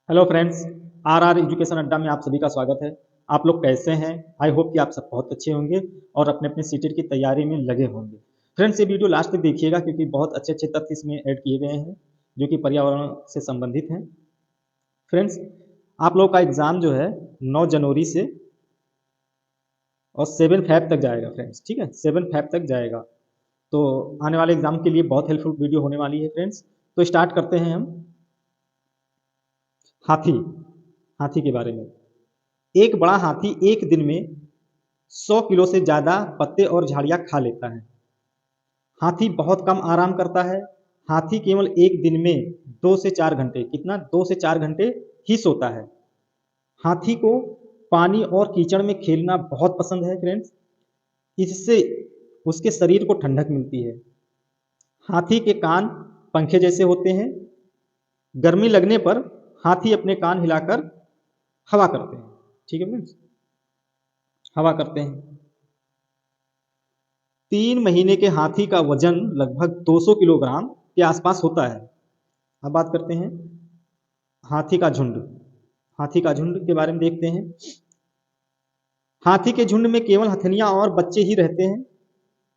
Hello friends, are education अड्डा में आप सभी का स्वागत है। आप लोग कैसे हैं? आई होप कि आप सब बहुत अच्छे होंगे और अपने अपने सीटेट की तैयारी में लगे होंगे। फ्रेंड्स, ये वीडियो लास्ट तक देखिएगा क्योंकि बहुत अच्छे अच्छे तथ्य इसमें ऐड किए गए हैं जो कि पर्यावरण से संबंधित हैं। फ्रेंड्स, आप लोग का एग्ज़ाम जो है 9 जनवरी से और 7 फैब तक जाएगा फ्रेंड्स, ठीक है, 7 फैब तक जाएगा। तो आने वाले एग्ज़ाम के लिए बहुत हेल्पफुल वीडियो होने वाली है फ्रेंड्स। तो स्टार्ट करते हैं हम हाथी हाथी के बारे में। एक बड़ा हाथी एक दिन में 100 किलो से ज़्यादा पत्ते और झाड़ियाँ खा लेता है। हाथी बहुत कम आराम करता है। हाथी केवल एक दिन में 2 से 4 घंटे, कितना, 2 से 4 घंटे ही सोता है। हाथी को पानी और कीचड़ में खेलना बहुत पसंद है फ्रेंड्स। इससे उसके शरीर को ठंडक मिलती है। हाथी के कान पंखे जैसे होते हैं। गर्मी लगने पर हाथी अपने कान हिलाकर हवा करते हैं, ठीक है फ्रेंड्स, हवा करते हैं। 3 महीने के हाथी का वजन लगभग 200 किलोग्राम के आसपास होता है। अब बात करते हैं हाथी का झुंड। हाथी का झुंड के बारे में देखते हैं। हाथी के झुंड में केवल हथनियां और बच्चे ही रहते हैं।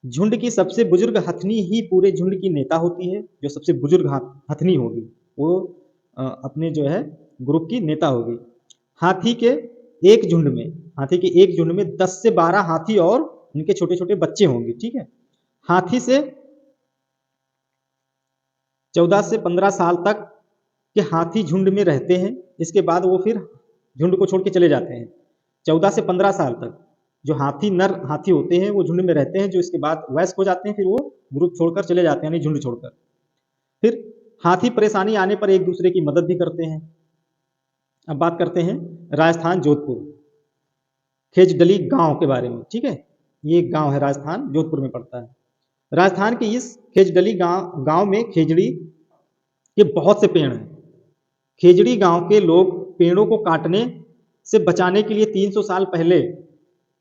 झुंड की सबसे बुजुर्ग हथनी ही पूरे झुंड की नेता होती है। जो सबसे बुजुर्ग हथनी होगी वो अपने जो है ग्रुप की नेता होगी। हाथी के एक झुंड में हाथी के एक झुंड में 10 से 12 हाथी और उनके छोटे छोटे बच्चे होंगे, ठीक है। हाथी से 14 से 15 साल तक के हाथी झुंड में रहते हैं। इसके बाद वो फिर झुंड को छोड़ के चले जाते हैं। 14 से 15 साल तक जो हाथी नर हाथी होते हैं वो झुंड में रहते हैं। जो इसके बाद वयस्क हो जाते हैं, फिर वो ग्रुप छोड़कर चले जाते हैं, यानी झुंड छोड़कर। फिर हाथी परेशानी आने पर एक दूसरे की मदद भी करते हैं। अब बात करते हैं राजस्थान जोधपुर खेजडली गांव के बारे में, ठीक है। ये एक गांव है, राजस्थान जोधपुर में पड़ता है। राजस्थान के इस खेजडली गांव में खेजड़ी के बहुत से पेड़ हैं। खेजड़ी गांव के लोग पेड़ों को काटने से बचाने के लिए 300 साल पहले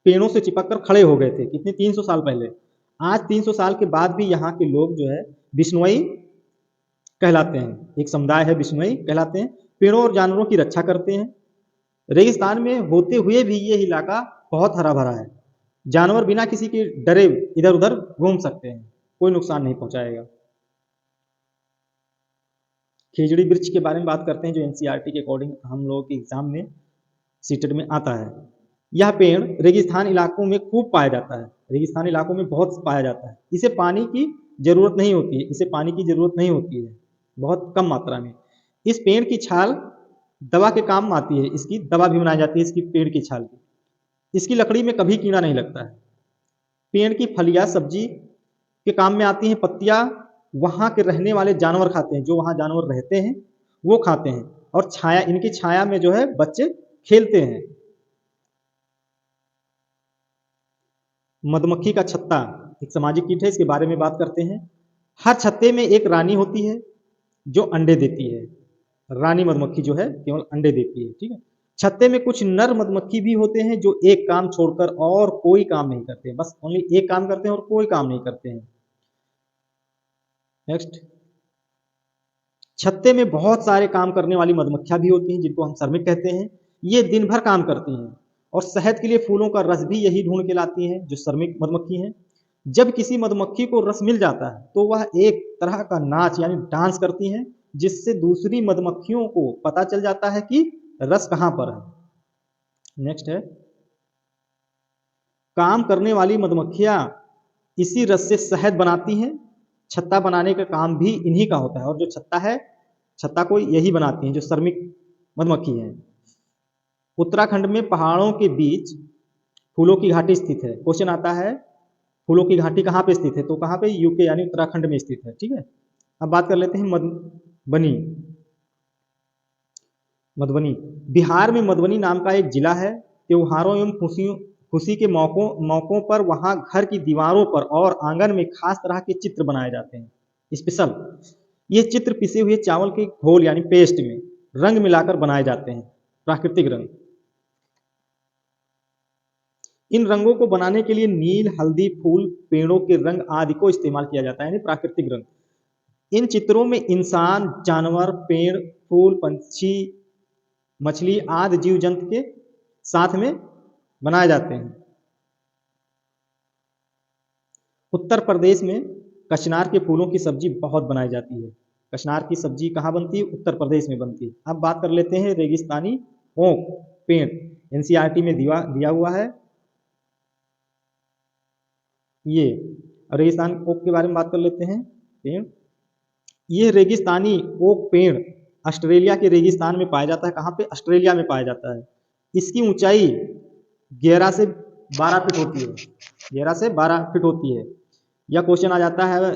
पेड़ों से चिपक कर खड़े हो गए थे। कितने? 300 साल पहले। आज 300 साल के बाद भी यहाँ के लोग जो है बिश्नोई कहलाते हैं। एक समुदाय है, बिश्नोई कहलाते हैं। पेड़ों और जानवरों की रक्षा करते हैं। रेगिस्तान में होते हुए भी ये इलाका बहुत हरा भरा है। जानवर बिना किसी के डरे इधर उधर घूम सकते हैं, कोई नुकसान नहीं पहुंचाएगा। खेजड़ी वृक्ष के बारे में बात करते हैं जो एनसीईआरटी के अकॉर्डिंग हम लोगों के एग्जाम में सीटेट में आता है। यह पेड़ रेगिस्तान इलाकों में खूब पाया जाता है। रेगिस्तान इलाकों में बहुत पाया जाता है। इसे पानी की जरूरत नहीं होती है। इसे पानी की जरूरत नहीं होती है, बहुत कम मात्रा में। इस पेड़ की छाल दवा के काम आती है। इसकी दवा भी बनाई जाती है, इसकी पेड़ की छाल की। इसकी लकड़ी में कभी कीड़ा नहीं लगता है। पेड़ की फलियां सब्जी के काम में आती हैं। पत्तियां वहां के रहने वाले जानवर खाते हैं। जो वहां जानवर रहते हैं वो खाते हैं। और छाया, इनकी छाया में जो है बच्चे खेलते हैं। मधुमक्खी का छत्ता एक सामाजिक कीट है। इसके बारे में बात करते हैं। हर छत्ते में एक रानी होती है जो अंडे देती है। रानी मधुमक्खी जो है केवल अंडे देती है, ठीक है। छत्ते में कुछ नर मधुमक्खी भी होते हैं जो एक काम छोड़कर और कोई काम नहीं करते, बस ओनली एक काम करते हैं और कोई काम नहीं करते हैं। नेक्स्ट, छत्ते में बहुत सारे काम करने वाली मधुमक्खियां भी होती हैं जिनको हम श्रमिक कहते हैं। ये दिन भर काम करती हैं और शहद के लिए फूलों का रस भी यही ढूंढ के लाती हैं, जो श्रमिक मधुमक्खी हैं। जब किसी मधुमक्खी को रस मिल जाता है तो वह एक तरह का नाच यानी डांस करती हैं, जिससे दूसरी मधुमक्खियों को पता चल जाता है कि रस कहाँ पर है। नेक्स्ट है, काम करने वाली मधुमक्खियां इसी रस से शहद बनाती हैं। छत्ता बनाने का काम भी इन्हीं का होता है। और जो छत्ता है, छत्ता को यही बनाती हैं जो श्रमिक मधुमक्खी हैं। उत्तराखंड में पहाड़ों के बीच फूलों की घाटी स्थित है। क्वेश्चन आता है फूलों की घाटी कहाँ पे स्थित है, तो कहाँ पे? यूके यानी उत्तराखंड में स्थित है, ठीक है। अब बात कर लेते हैं मधुबनी। मधुबनी बिहार में मधुबनी नाम का एक जिला है। त्योहारों एवं खुशी के मौकों पर वहां घर की दीवारों पर और आंगन में खास तरह के चित्र बनाए जाते हैं, स्पेशल। ये चित्र पिसे हुए चावल के घोल यानी पेस्ट में रंग मिलाकर बनाए जाते हैं, प्राकृतिक रंग। इन रंगों को बनाने के लिए नील, हल्दी, फूल, पेड़ों के रंग आदि को इस्तेमाल किया जाता है, यानी प्राकृतिक रंग। इन चित्रों में इंसान, जानवर, पेड़, फूल, पंछी मछली आदि जीव जंतु के साथ में बनाए जाते हैं। उत्तर प्रदेश में कचनार के फूलों की सब्जी बहुत बनाई जाती है। कचनार की सब्जी कहाँ बनती है? उत्तर प्रदेश में बनती है। अब बात कर लेते हैं रेगिस्तानी ओक पेड़, एनसीईआरटी में दिया हुआ है ये। रेगिस्तान ओक के बारे में बात कर लेते हैं पेड़। ये रेगिस्तानी ओक पेड़ ऑस्ट्रेलिया के रेगिस्तान में पाया जाता है। कहाँ पे? ऑस्ट्रेलिया में पाया जाता है। इसकी ऊंचाई 11 से 12 फीट होती है। 11 से 12 फीट होती है। यह क्वेश्चन आ जाता है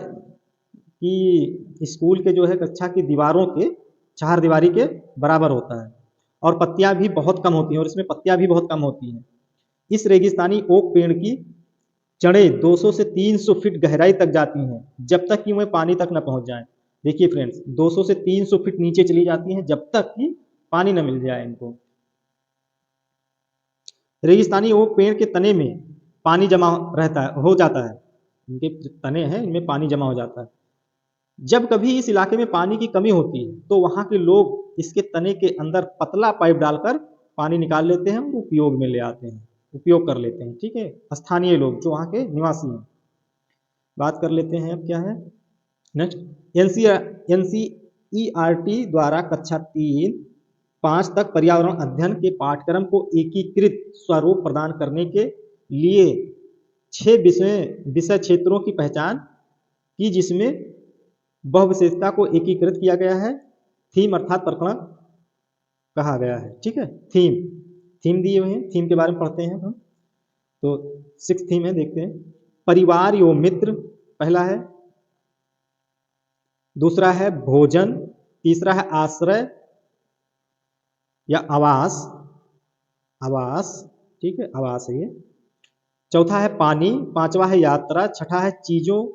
कि स्कूल के जो है कक्षा की दीवारों के चार दीवारी के बराबर होता है और पत्तियां भी बहुत कम होती हैं, और इसमें पत्तियां भी बहुत कम होती हैं। इस रेगिस्तानी ओक पेड़ की जड़ें 200 से 300 फीट गहराई तक जाती हैं, जब तक कि वह पानी तक न पहुंच जाए। देखिए फ्रेंड्स, 200 से 300 फीट नीचे चली जाती हैं जब तक कि पानी न मिल जाए इनको। रेगिस्तानी ओक पेड़ के तने में पानी जमा रहता है, हो जाता है। इनके तने हैं, इनमें पानी जमा हो जाता है। जब कभी इस इलाके में पानी की कमी होती है तो वहां के लोग इसके तने के अंदर पतला पाइप डालकर पानी निकाल लेते हैं और उपयोग में ले आते हैं, उपयोग कर लेते हैं। ठीक है, स्थानीय लोग जो वहां के निवासी हैं। बात कर लेते हैं अब क्या है नेक्स्ट। एनसीईआरटी द्वारा कक्षा 3-5 तक पर्यावरण अध्ययन के पाठ्यक्रम को एकीकृत स्वरूप प्रदान करने के लिए 6 विषय क्षेत्रों की पहचान की, जिसमें बहुविशेषता को एकीकृत किया गया है। थीम अर्थात प्रकरण कहा गया है। ठीक है, थीम दिए हुए हैं, थीम के बारे में पढ़ते हैं हम। तो 6 थीम है, देखते हैं। परिवार एवं मित्र पहला है, दूसरा है भोजन, तीसरा है आश्रय या आवास, ठीक है, आवास है ये। चौथा है पानी, पांचवा है यात्रा, छठा है चीजों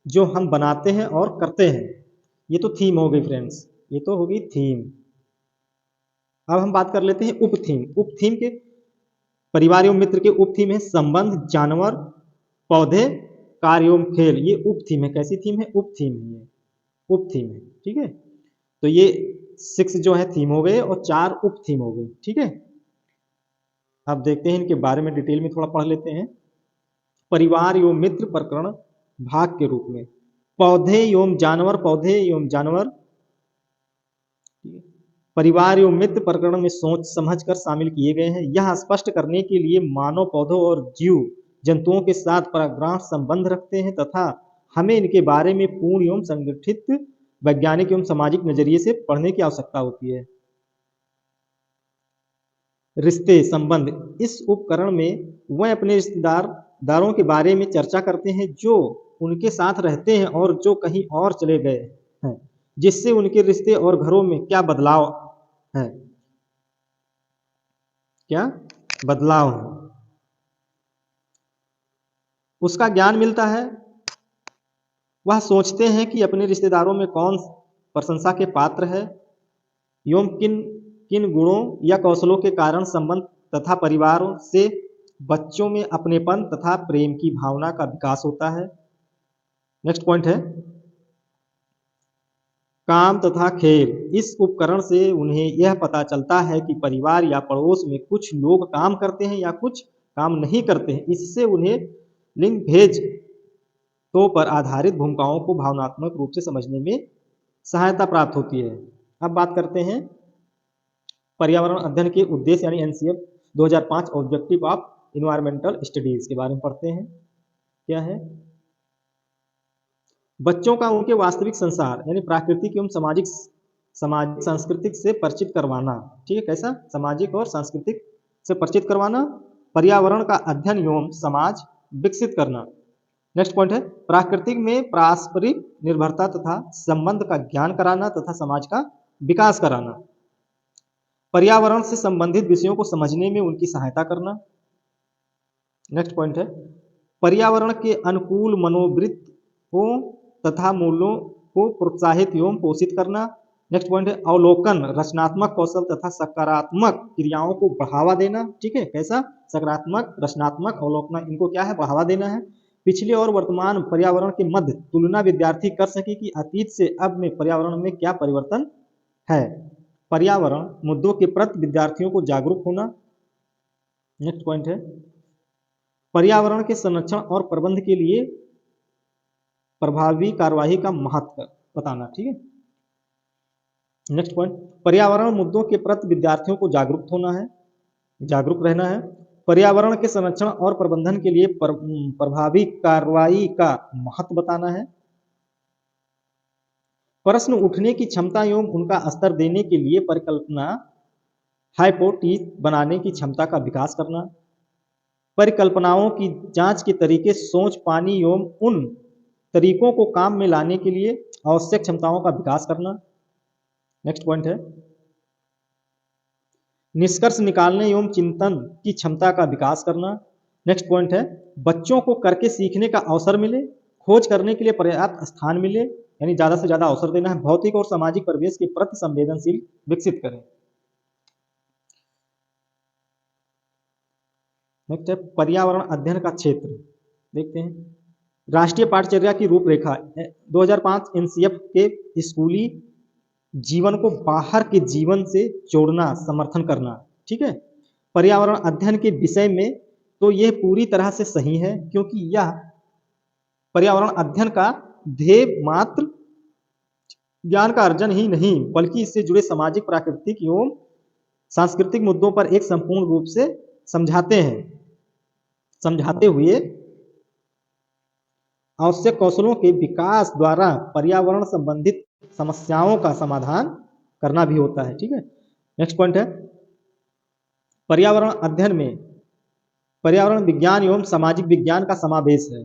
जो हम बनाते हैं और करते हैं। ये तो थीम हो गई फ्रेंड्स, ये तो होगी थीम। अब हम बात कर लेते हैं उपथीम। उपथीम के परिवार एवं मित्र के उपथीम है संबंध, जानवर, पौधे, कार्य एवं खेल। ये उपथीम है। कैसी थीम है? उपथीम है, ये उपथीम है। ठीक है, तो ये 6 जो है थीम हो गए और 4 उपथीम हो गए। ठीक है, अब देखते हैं इनके बारे में डिटेल में थोड़ा पढ़ लेते हैं। परिवार एवं मित्र प्रकरण भाग के रूप में पौधे एवं जानवर परिवार एवं मित्र प्रकरण में सोच समझकर शामिल किए गए हैं। यह स्पष्ट करने के लिए मानव पौधों और जीव जंतुओं के साथ परागण संबंध रखते हैं तथा हमें इनके बारे में पूर्ण एवं संगठित वैज्ञानिक एवं सामाजिक नजरिए से पढ़ने की आवश्यकता होती है। रिश्ते संबंध, इस उपकरण में वह अपने रिश्तेदारों के बारे में चर्चा करते हैं जो उनके साथ रहते हैं और जो कहीं और चले गए हैं, जिससे उनके रिश्ते और घरों में क्या बदलाव है, उसका ज्ञान मिलता है। वह सोचते हैं कि अपने रिश्तेदारों में कौन प्रशंसा के पात्र है एवं किन किन गुणों या कौशलों के कारण संबंध तथा परिवारों से बच्चों में अपनेपन तथा प्रेम की भावना का विकास होता है। नेक्स्ट पॉइंट है काम तथा खेल। इस उपकरण से उन्हें यह पता चलता है कि परिवार या पड़ोस में कुछ लोग काम करते हैं या कुछ काम नहीं करते हैं। इससे उन्हें लिंग भेद तो पर आधारित भूमिकाओं को भावनात्मक रूप से समझने में सहायता प्राप्त होती है। अब बात करते हैं पर्यावरण अध्ययन के उद्देश्य यानी NCF 2005 objective of environmental studies के बारे में पढ़ते हैं। क्या है? बच्चों का उनके वास्तविक संसार यानी प्राकृतिक एवं सामाजिक सांस्कृतिक से परिचित करवाना। ठीक है, कैसा? सामाजिक और सांस्कृतिक से परिचित करवाना। पर्यावरण का अध्ययन एवं समाज विकसित करना। नेक्स्ट पॉइंट है प्राकृतिक में पारस्परिक निर्भरता तथा संबंध का ज्ञान कराना तथा समाज का विकास कराना। पर्यावरण से संबंधित विषयों को समझने में उनकी सहायता करना। नेक्स्ट पॉइंट है पर्यावरण के अनुकूल मनोवृत्तियों तथा मूल्यों को प्रोत्साहित एवं पोषित करना। नेक्स्ट पॉइंट है अवलोकन, रचनात्मक कौशल तथा सकारात्मक क्रियाओं को बढ़ावा देना। ठीक है, कैसा? सकारात्मक, रचनात्मक, अवलोकन, इनको क्या है? बढ़ावा देना है। पिछले और वर्तमान पर्यावरण के मध्य तुलना विद्यार्थी कर सके कि अतीत से अब में पर्यावरण में क्या परिवर्तन है। पर्यावरण मुद्दों के प्रति विद्यार्थियों को जागरूक होना। नेक्स्ट पॉइंट है पर्यावरण के संरक्षण और प्रबंध के लिए प्रभावी कार्यवाही का महत्व बताना। ठीक है, नेक्स्ट पॉइंट पर्यावरण मुद्दों के प्रति विद्यार्थियों को जागरूक रहना है। पर्यावरण के संरक्षण और प्रबंधन के लिए प्रभावी कार्रवाई का महत्व बताना है। प्रश्न उठने की क्षमता एवं उनका स्तर देने के लिए परिकल्पना हाइपोथेसिस बनाने की क्षमता का विकास करना। परिकल्पनाओं की जांच के तरीके सोच पानी एवं उन तरीकों को काम में लाने के लिए आवश्यक क्षमताओं का विकास करना। नेक्स्ट पॉइंट है निष्कर्ष निकालने एवं चिंतन की क्षमता का विकास करना। नेक्स्ट पॉइंट है बच्चों को करके सीखने का अवसर मिले, खोज करने के लिए पर्याप्त स्थान मिले, यानी ज्यादा से ज्यादा अवसर देना है। भौतिक और सामाजिक परिवेश के प्रति संवेदनशील विकसित करें। नेक्स्ट है पर्यावरण अध्ययन का क्षेत्र देखते हैं। राष्ट्रीय पाठचर्या की रूपरेखा 2005 एनसीएफ के स्कूली जीवन को बाहर के जीवन से जोड़ना, समर्थन करना। ठीक है, पर्यावरण अध्ययन के विषय में तो यह पूरी तरह से सही है, क्योंकि यह पर्यावरण अध्ययन का ध्येय मात्र ज्ञान का अर्जन ही नहीं, बल्कि इससे जुड़े सामाजिक, प्राकृतिक एवं सांस्कृतिक मुद्दों पर एक संपूर्ण रूप से समझाते हुए आवश्यक कौशलों के विकास द्वारा पर्यावरण संबंधित समस्याओं का समाधान करना भी होता है। ठीक है, नेक्स्ट पॉइंट है पर्यावरण अध्ययन में पर्यावरण विज्ञान एवं सामाजिक विज्ञान का समावेश है।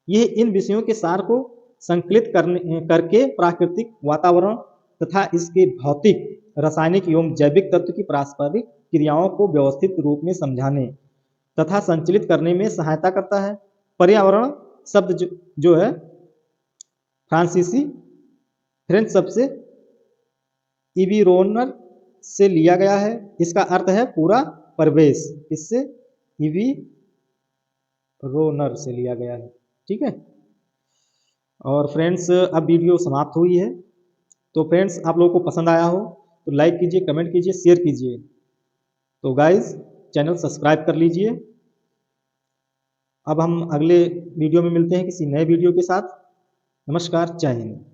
यह इन विषयों के सार को संकलित करके प्राकृतिक वातावरण तथा इसके भौतिक, रासायनिक एवं जैविक तत्व की पारस्परिक क्रियाओं को व्यवस्थित रूप में समझाने तथा संचालित करने में सहायता करता है। पर्यावरण शब्द जो है फ्रेंच शब्द से इविरोनर से लिया गया है। इसका अर्थ है पूरा परिवेश, इससे इविरोनर से लिया गया है। ठीक है, और फ्रेंड्स अब वीडियो समाप्त हुई है। तो फ्रेंड्स आप लोगों को पसंद आया हो तो लाइक कीजिए, कमेंट कीजिए, शेयर कीजिए। तो गाइज चैनल सब्सक्राइब कर लीजिए। अब हम अगले वीडियो में मिलते हैं किसी नए वीडियो के साथ। नमस्कार, जय हिंद।